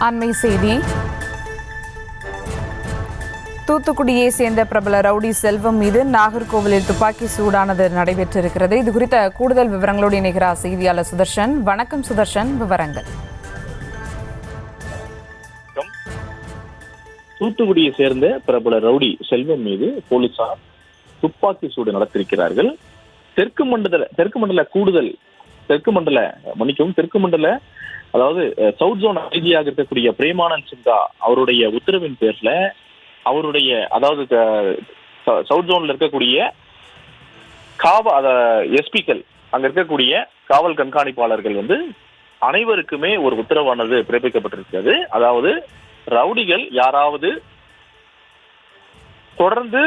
அண்மை செய்தி. தூத்துக்குடியை சேர்ந்த பிரபல ரவுடி செல்வம் மீது நாகர்கோவிலில் துப்பாக்கி சூடானது நடைபெற்றிருக்கிறது. இது குறித்த கூடுதல் விவரங்களோடு இணைகிறார் செய்தியாளர் சுதர்ஷன். வணக்கம் சுதர்ஷன், விவரங்கள். தூத்துக்குடியை சேர்ந்த பிரபல ரவுடி செல்வம் மீது போலீசார் துப்பாக்கி சூடு நடத்தியிருக்கிறார்கள். தெற்கு மண்டல அதாவது சவுத் ஜோன் ஐஜியாக இருக்கக்கூடிய பிரேமானந்த் சிங்கா அவருடைய உத்தரவின் பேர்ல அவருடைய அதாவது சவுத் ஜோன்ல இருக்கக்கூடிய எஸ்பிக்கள் அங்க இருக்கக்கூடிய காவல் கண்காணிப்பாளர்கள் அனைவருக்குமே ஒரு உத்தரவானது பிறப்பிக்கப்பட்டிருக்கிறது. அதாவது ரவுடிகள் யாராவது தொடர்ந்து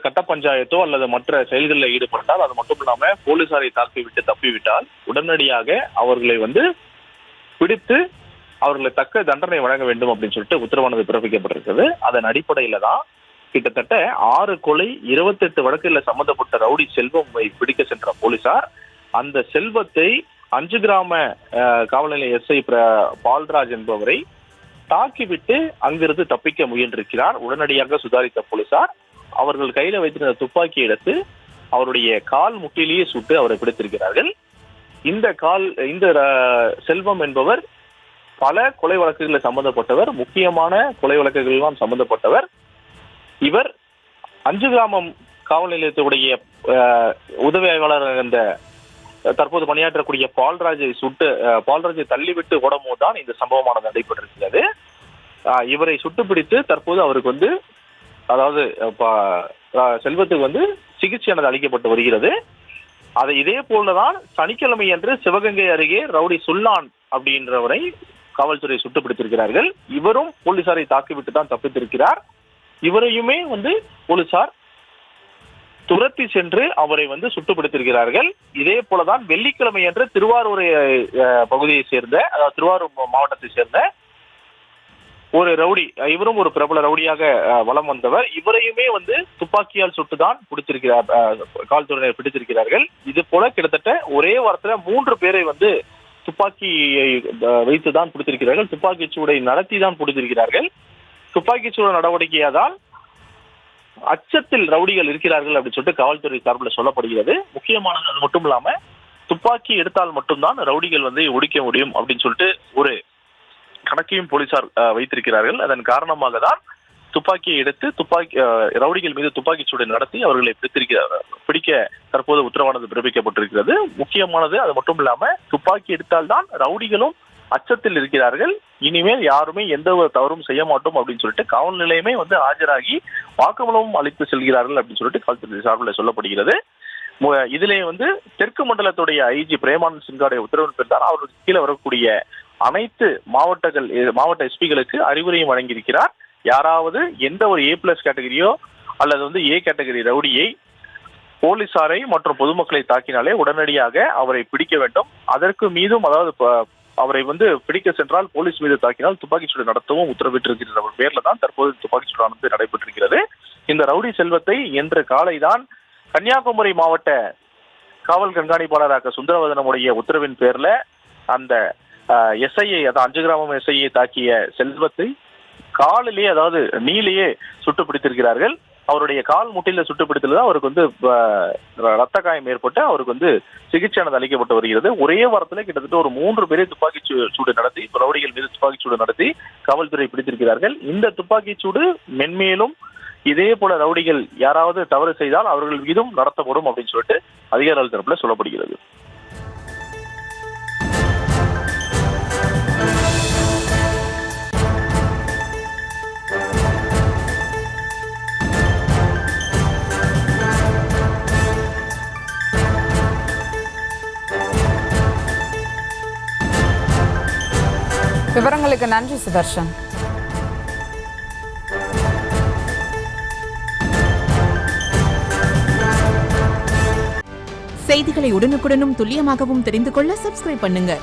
கட்ட பஞ்சாயத்தோ அல்லது மற்ற செயல்களில் ஈடுபட்டால், அது மட்டும் இல்லாம போலீசாரை தாக்கிவிட்டு தப்பிவிட்டால் உடனடியாக அவர்களை பிடித்து அவர்களை தக்க தண்டனை வழங்க வேண்டும் அப்படின்னு சொல்லிட்டு உத்தரவானது பிறப்பிக்கப்பட்டிருக்கிறது. அதன் அடிப்படையில தான் கிட்டத்தட்ட 6 கொலை 28 வழக்குகளில் சம்பந்தப்பட்ட ரவுடி செல்வமை பிடிக்க சென்ற போலீசார் அந்த செல்வத்தை 5 கிராம காவல் நிலைய எஸ்ஐ பால்ராஜ் என்பவரை தாக்கிவிட்டு அங்கிருந்து தப்பிக்க முயன்றிருக்கிறார். உடனடியாக சுதாரித்த போலீசார் அவர்கள் கையில வைத்திருந்த துப்பாக்கி எடுத்து அவருடைய கால் முட்டிலேயே சுட்டு அவரை பிடித்திருக்கிறார்கள். இந்த செல்வம் என்பவர் பல கொலை வழக்குகளில் சம்பந்தப்பட்டவர், முக்கியமான கொலை வழக்குகளெல்லாம் சம்பந்தப்பட்டவர். இவர் 5 கிராமம் காவல் நிலையத்துடைய உதவி ஆய்வாளர் இந்த தற்போது பணியாற்றக்கூடிய பால்ராஜை தள்ளிவிட்டு ஓடும்போது தான் இந்த சம்பவமானது நடைபெற்றிருக்கிறது. இவரை சுட்டுப்பிடித்து தற்போது அவருக்கு அதாவது செல்வத்துக்கு சிகிச்சையானது அளிக்கப்பட்டு வருகிறது. அதை இதே போலதான் சனிக்கிழமை அன்று சிவகங்கை அருகே ரவுடி சுல்லான் அப்படின்றவரை காவல்துறை சுட்டுப்பிடித்திருக்கிறார்கள். இவரும் போலீசாரை தாக்கிவிட்டு தான் தப்பித்திருக்கிறார். இவரையுமே போலீசார் துரத்தி சென்று அவரை சுட்டுப்பிடித்திருக்கிறார்கள். இதே போலதான் வெள்ளிக்கிழமை அன்று திருவாரூர் பகுதியை சேர்ந்த, அதாவது திருவாரூர் மாவட்டத்தை சேர்ந்த ஒரு ரவுடி, இவரும் ஒரு பிரபல ரவுடியாக வலம் வந்தவர். இவரையுமே துப்பாக்கியால் சுட்டுதான் பிடிச்சிருக்கிறார், காவல்துறையினர் பிடித்திருக்கிறார்கள். இது போல கிட்டத்தட்ட ஒரே வாரத்துல 3 பேரை துப்பாக்கியை வைத்துதான் பிடித்திருக்கிறார்கள். துப்பாக்கி சூடை நடத்தி தான் பிடித்திருக்கிறார்கள். துப்பாக்கி சூடு நடவடிக்கையாதான் அச்சத்தில் ரவுடிகள் இருக்கிறார்கள் அப்படின்னு சொல்லிட்டு காவல்துறை சார்பில் சொல்லப்படுகிறது. முக்கியமானது அது மட்டும் இல்லாம துப்பாக்கி எடுத்தால் மட்டும்தான் ரவுடிகள் ஒழிக்க முடியும் அப்படின்னு சொல்லிட்டு ஒரு கணக்கையும் போலீசார் வைத்திருக்கிறார்கள். அதன் காரணமாக தான் துப்பாக்கியை எடுத்து ரவுடிகள் மீது துப்பாக்கி சூடு நடத்தி அவர்களை பிடிக்க தற்போது உத்தரவானது பிறப்பிக்கப்பட்டிருக்கிறது. முக்கியமானது அது மட்டும் இல்லாம துப்பாக்கி எடுத்தால்தான் ரவுடிகளும் அச்சத்தில் இருக்கிறார்கள். இனிமேல் யாருமே எந்த ஒரு தவறும் செய்ய மாட்டோம் அப்படின்னு சொல்லிட்டு காவல் நிலையமே ஆஜராகி வாக்குமூலமும் அளித்து செல்கிறார்கள் அப்படின்னு சொல்லிட்டு காவல்துறை சார்பில் சொல்லப்படுகிறது. இதிலே தெற்கு மண்டலத்துடைய ஐஜி பிரேமானந்த் சிங்காவுடைய உத்தரவின் பேர் தான் அவருக்கு கீழே வரக்கூடிய அனைத்து மாவட்ட எஸ்பிகளுக்கு அறிவுரையும் வழங்கியிருக்கிறார். யாராவது எந்த ஒரு A+ கேட்டகரியோ அல்லது A கேட்டகரி ரவுடியை, போலீசாரை மற்றும் பொதுமக்களை தாக்கினாலே உடனடியாக அவரை பிடிக்க வேண்டும். அதற்கு மீதும், அதாவது அவரை பிடிக்க சென்றால் போலீஸ் மீது தாக்கினால் துப்பாக்கி சூடு நடத்தவும் உத்தரவிட்டிருக்கிற பேர்ல தான் தற்போது துப்பாக்கி சூடானது நடைபெற்றிருக்கிறது. இந்த ரவுடி செல்வத்தை இன்று காலை தான் கன்னியாகுமரி மாவட்ட காவல் கண்காணிப்பாளராக சுந்தரவதனமுடைய உத்தரவின் பேர்ல அந்த எஸ்ஐயை, அதாவது 5 கிராமம் எஸ்ஐயை தாக்கிய செல்வத்தை காலிலேயே, அதாவது நீலேயே சுட்டு பிடித்திருக்கிறார்கள். அவருடைய கால் முட்டில சுட்டுப்பிடித்தது அவருக்கு ரத்த காயம் ஏற்பட்டு அவருக்கு சிகிச்சையானது அளிக்கப்பட்டு வருகிறது. ஒரே வாரத்துல கிட்டத்தட்ட ஒரு 3 பேரை துப்பாக்கி சூடு நடத்தி, ரவுடிகள் மீது துப்பாக்கி சூடு நடத்தி காவல்துறை பிடித்திருக்கிறார்கள். இந்த துப்பாக்கி சூடு மென்மேலும் இதே போல ரவுடிகள் யாராவது தவறு செய்தால் அவர்கள் மீதும் நடத்தப்படும் அப்படின்னு சொல்லிட்டு அதிகாரிகள் தரப்புல சொல்லப்படுகிறது. விவரங்களுக்கு நன்றி சுதர்ஷன். செய்திகளை உடனுக்குடனும் துல்லியமாகவும் தெரிந்து கொள்ள சப்ஸ்கிரைப் பண்ணுங்க.